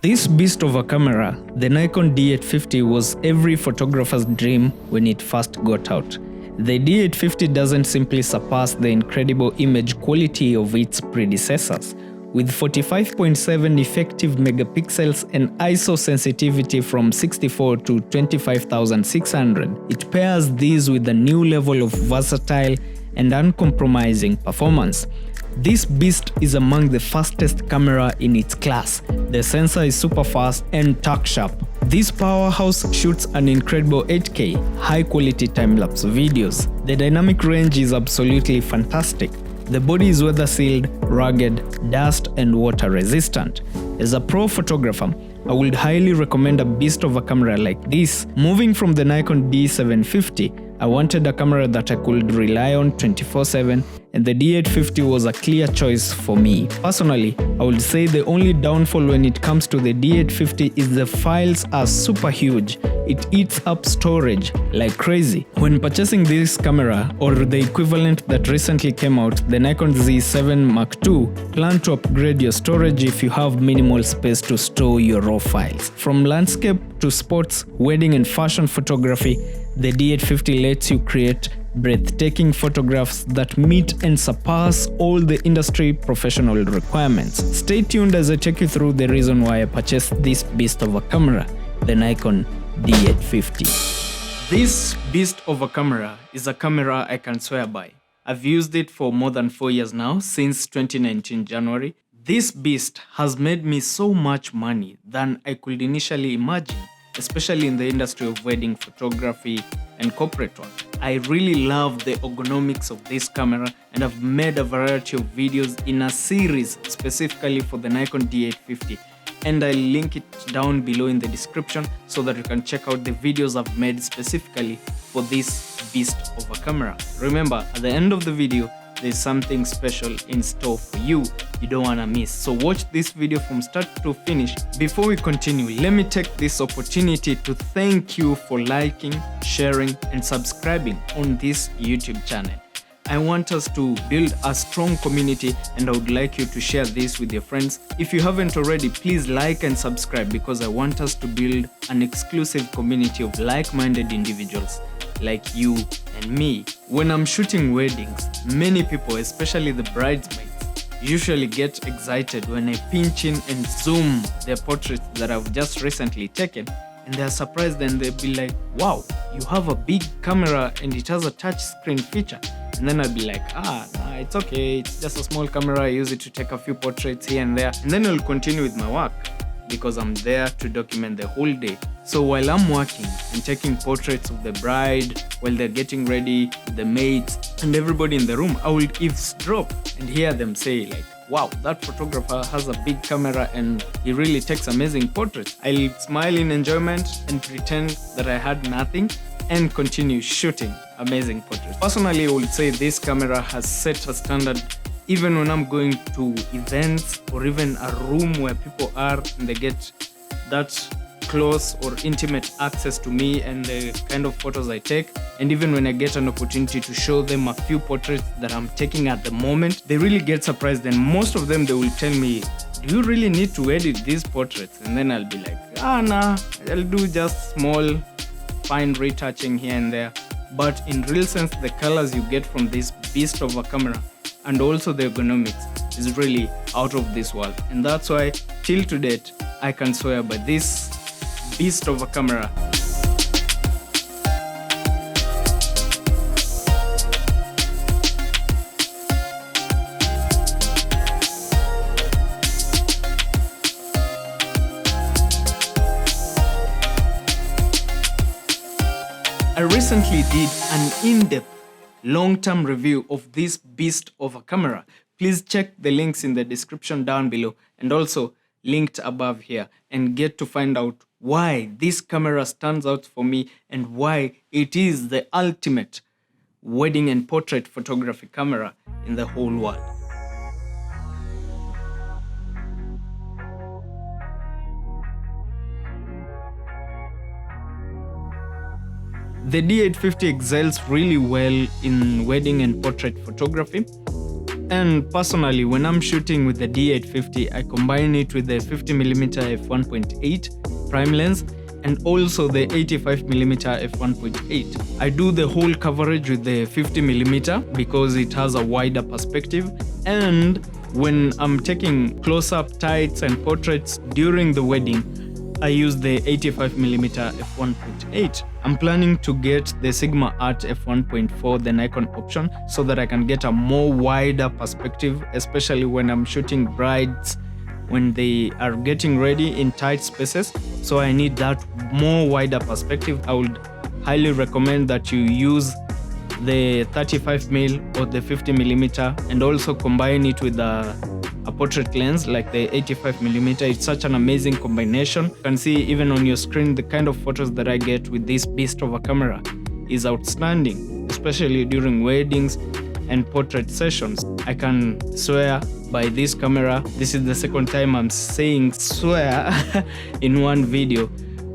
This beast of a camera, the Nikon D850, was every photographer's dream when it first got out. The D850 doesn't simply surpass the incredible image quality of its predecessors. With 45.7 effective megapixels and ISO sensitivity from 64 to 25,600, it pairs these with a new level of versatile and uncompromising performance. This beast is among the fastest camera in its class. The sensor is super fast and tack sharp. This powerhouse shoots an incredible 8K, high-quality time-lapse videos. The dynamic range is absolutely fantastic. The body is weather-sealed, rugged, dust and water-resistant. As a pro photographer, I would highly recommend a beast of a camera like this. Moving from the Nikon D750, I wanted a camera that I could rely on 24/7, and the D850 was a clear choice for me. Personally, I would say the only downfall when it comes to the D850 is the files are super huge. It eats up storage like crazy. When purchasing this camera, or the equivalent that recently came out, the Nikon Z7 Mark II, plan to upgrade your storage if you have minimal space to store your raw files. From landscape to sports, wedding and fashion photography, the D850 lets you create breathtaking photographs that meet and surpass all the industry professional requirements. Stay tuned as I take you through the reason why I purchased this beast of a camera, the Nikon D850. This beast of a camera is a camera I can swear by. I've used it for more than 4 years now, since 2019 January. This beast has made me so much money than I could initially imagine, especially in the industry of wedding photography and corporate work. I really love the ergonomics of this camera, and I've made a variety of videos in a series specifically for the Nikon D850, and I'll link it down below in the description so that you can check out the videos I've made specifically for this beast of a camera. Remember, at the end of the video, there's something special in store for you don't want to miss. So watch this video from start to finish. Before we continue, let me take this opportunity to thank you for liking, sharing and subscribing on this YouTube channel. I want us to build a strong community, and I would like you to share this with your friends. If you haven't already, please like and subscribe, because I want us to build an exclusive community of like-minded individuals like you and me. When I'm shooting weddings, many people, especially the bridesmaids, usually get excited when I pinch in and zoom their portraits that I've just recently taken, and they're surprised and they'll be like, wow, you have a big camera and it has a touch screen feature. And then I'll be like, nah, it's okay, it's just a small camera, I use it to take a few portraits here and there, and then I'll continue with my work, because I'm there to document the whole day. So while I'm working and taking portraits of the bride, while they're getting ready, the maids and everybody in the room, I will eavesdrop and hear them say like, wow, that photographer has a big camera and he really takes amazing portraits. I'll smile in enjoyment and pretend that I had nothing and continue shooting amazing portraits. Personally, I would say this camera has set a standard even when I'm going to events or even a room where people are and they get that close or intimate access to me and the kind of photos I take. And even when I get an opportunity to show them a few portraits that I'm taking at the moment, they really get surprised, and most of them, they will tell me, do you really need to edit these portraits? And then I'll be like, nah, I'll do just small fine retouching here and there. But in real sense, the colors you get from this beast of a camera and also the ergonomics is really out of this world. And that's why till to date, I can swear by this beast of a camera. I recently did an in-depth long-term review of this beast of a camera. Please check the links in the description down below and also linked above here, and get to find out why this camera stands out for me and why it is the ultimate wedding and portrait photography camera in the whole world. The D850 excels really well in wedding and portrait photography. And personally, when I'm shooting with the D850, I combine it with the 50mm f1.8 prime lens and also the 85mm f1.8. I do the whole coverage with the 50mm because it has a wider perspective, and when I'm taking close-up, tights and portraits during the wedding, I use the 85mm f1.8. I'm planning to get the Sigma Art f1.4, the Nikon option, so that I can get a more wider perspective, especially when I'm shooting brides when they are getting ready in tight spaces. So I need that more wider perspective. I would highly recommend that you use the 35mm or the 50mm and also combine it with a portrait lens like the 85mm. It's such an amazing combination. You can see even on your screen the kind of photos that I get with this beast of a camera is outstanding, especially during weddings and portrait sessions. I can swear by this camera. This is the second time I'm saying swear in one video,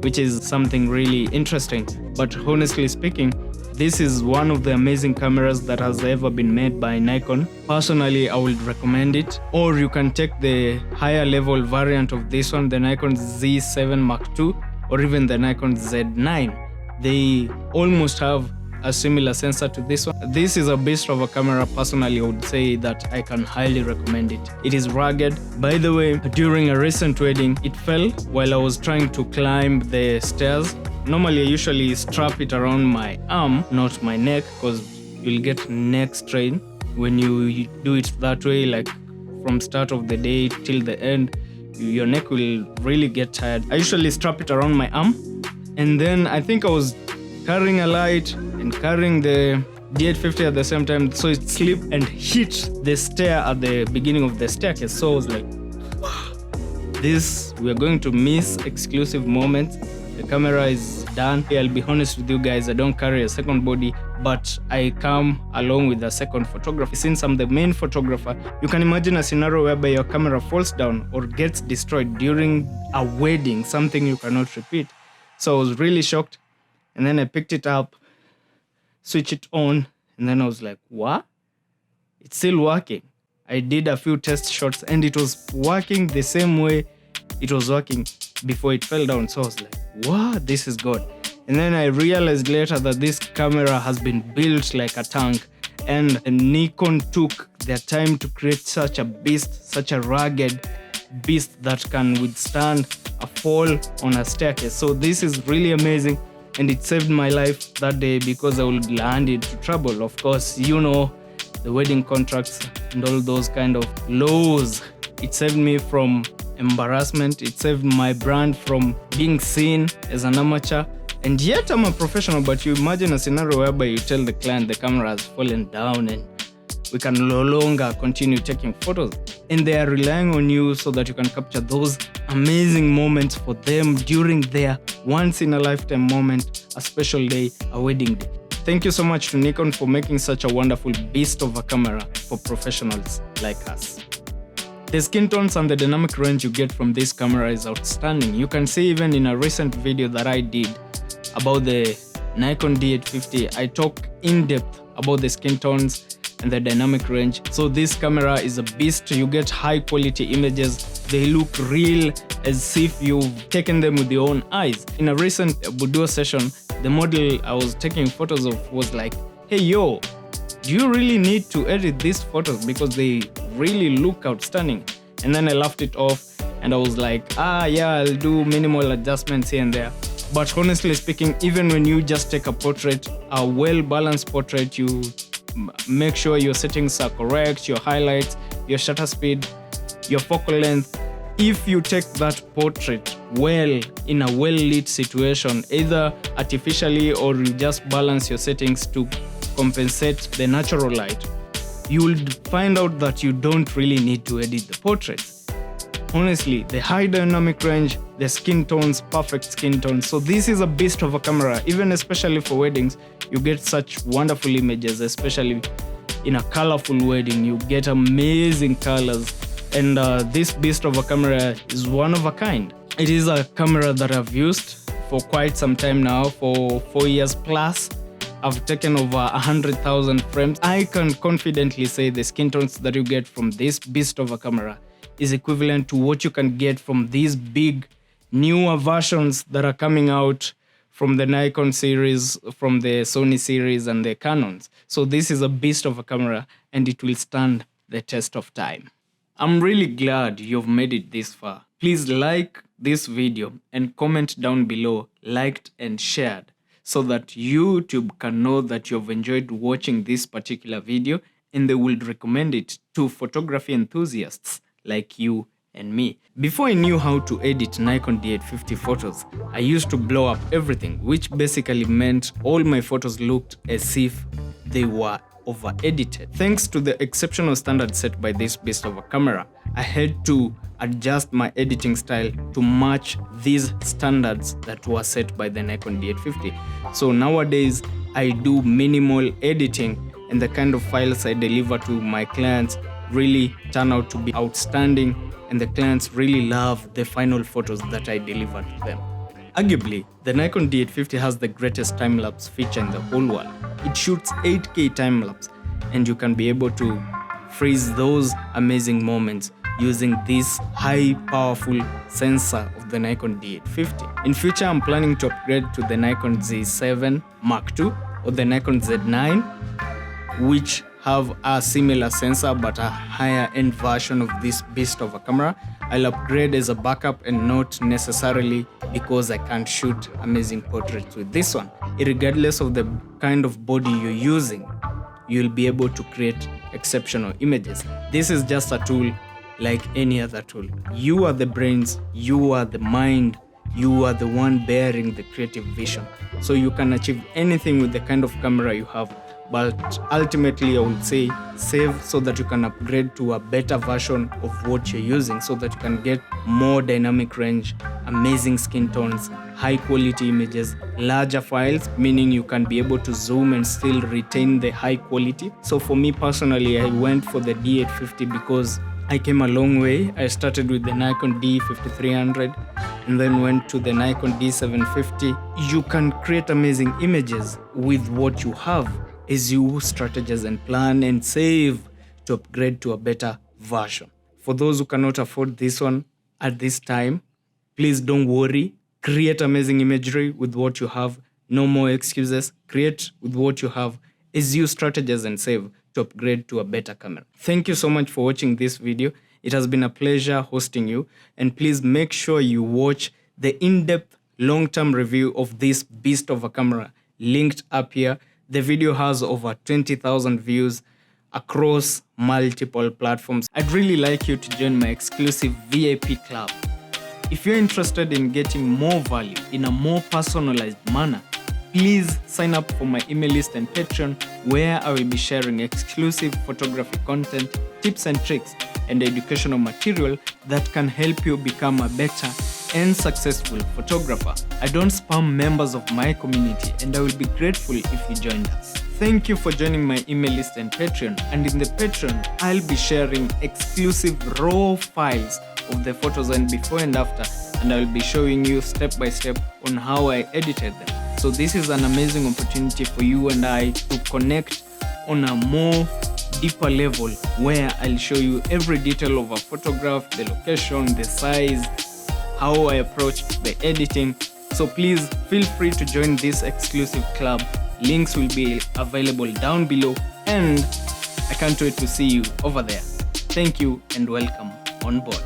which is something really interesting. But honestly speaking, this is one of the amazing cameras that has ever been made by Nikon. Personally, I would recommend it. Or you can take the higher level variant of this one, the Nikon Z7 Mark II, or even the Nikon Z9. They almost have a similar sensor to this one. This is a beast of a camera. Personally, I would say that I can highly recommend it. It is rugged. By the way, during a recent wedding, it fell while I was trying to climb the stairs. Normally, I usually strap it around my arm, not my neck, because you'll get neck strain when you do it that way, like from start of the day till the end. Your neck will really get tired. I usually strap it around my arm, and then I think I was carrying a light and carrying the D850 at the same time, so it slipped and hit the stair at the beginning of the staircase. So I was like, wow, we are going to miss exclusive moments. The camera is done. I'll be honest with you guys, I don't carry a second body, but I come along with a second photographer. Since I'm the main photographer, you can imagine a scenario whereby your camera falls down or gets destroyed during a wedding, something you cannot repeat. So I was really shocked. And then I picked it up, switched it on, and then I was like, what? It's still working. I did a few test shots and it was working the same way it was working before it fell down. So I was like, wow, this is good. And then I realized later that this camera has been built like a tank, and Nikon took their time to create such a beast, such a rugged beast that can withstand a fall on a staircase. So this is really amazing, and it saved my life that day because I would land into trouble. Of course, you know, the wedding contracts and all those kind of laws. It saved me from embarrassment. It saved my brand from being seen as an amateur. And yet I'm a professional, but you imagine a scenario whereby you tell the client the camera has fallen down and we can no longer continue taking photos. And they are relying on you so that you can capture those amazing moments for them during their once-in-a-lifetime moment, a special day, a wedding day. Thank you so much to Nikon for making such a wonderful beast of a camera for professionals like us. The skin tones and the dynamic range you get from this camera is outstanding. You can see even in a recent video that I did about the Nikon D850, I talk in depth about the skin tones and the dynamic range. So this camera is a beast. You get high quality images. They look real, as if you've taken them with your own eyes. In a recent boudoir session, the model I was taking photos of was like, hey yo, do you really need to edit these photos because they really look outstanding? And then I laughed it off and I was like, yeah, I'll do minimal adjustments here and there. But honestly speaking, even when you just take a portrait, a well-balanced portrait, you make sure your settings are correct, your highlights, your shutter speed, your focal length. If you take that portrait well in a well-lit situation, either artificially or you just balance your settings to compensate the natural light, you will find out that you don't really need to edit the portraits. Honestly, the high dynamic range, the skin tones, perfect skin tones. So this is a beast of a camera, even especially for weddings. You get such wonderful images, especially in a colorful wedding. You get amazing colors. And this beast of a camera is one of a kind. It is a camera that I've used for quite some time now, for 4 years plus. I've taken over 100,000 frames. I can confidently say the skin tones that you get from this beast of a camera is equivalent to what you can get from these big newer versions that are coming out from the Nikon series, from the Sony series, and the Canons. So this is a beast of a camera, and it will stand the test of time. I'm really glad you've made it this far. Please like this video and comment down below, liked and shared, so that YouTube can know that you've enjoyed watching this particular video and they will recommend it to photography enthusiasts like you and me. Before I knew how to edit Nikon D850 photos, I used to blow up everything, which basically meant all my photos looked as if they were over-edited. Thanks to the exceptional standards set by this beast of a camera, I had to adjust my editing style to match these standards that were set by the Nikon D850. So nowadays, I do minimal editing, and the kind of files I deliver to my clients really turn out to be outstanding, and the clients really love the final photos that I deliver to them. Arguably, the Nikon D850 has the greatest time-lapse feature in the whole world. It shoots 8K time-lapse, and you can be able to freeze those amazing moments using this high powerful sensor of the Nikon D850. In future, I'm planning to upgrade to the Nikon Z7 Mark II or the Nikon Z9, which have a similar sensor but a higher end version of this beast of a camera. I'll upgrade as a backup and not necessarily because I can't shoot amazing portraits with this one. Regardless of the kind of body you're using, you'll be able to create exceptional images. This is just a tool like any other tool. You are the brains, you are the mind, you are the one bearing the creative vision. So you can achieve anything with the kind of camera you have. But ultimately, I would say save so that you can upgrade to a better version of what you're using, so that you can get more dynamic range, amazing skin tones, high quality images, larger files, meaning you can be able to zoom and still retain the high quality. So for me personally, I went for the D850 because I came a long way. I started with the Nikon D5300 and then went to the Nikon D750. You can create amazing images with what you have as you strategize and plan and save to upgrade to a better version. For those who cannot afford this one at this time, please don't worry. Create amazing imagery with what you have. No more excuses. Create with what you have as you strategize and save to upgrade to a better camera. Thank you so much for watching this video. It has been a pleasure hosting you. And please make sure you watch the in-depth long-term review of this beast of a camera linked up here. The video has over 20,000 views across multiple platforms. I'd really like you to join my exclusive VIP club. If you're interested in getting more value in a more personalized manner, please sign up for my email list and Patreon, where I will be sharing exclusive photography content, tips and tricks, and educational material that can help you become a better and successful photographer. I don't spam members of my community, and I will be grateful if you joined us. Thank you for joining my email list and Patreon. And in the Patreon, I'll be sharing exclusive raw files of the photos and before and after, and I will be showing you step by step on how I edited them. So this is an amazing opportunity for you and I to connect on a more deeper level, where I'll show you every detail of a photograph, the location, the size, how I approached the editing. So please feel free to join this exclusive club. Links will be available down below, and I can't wait to see you over there. Thank you and welcome on board.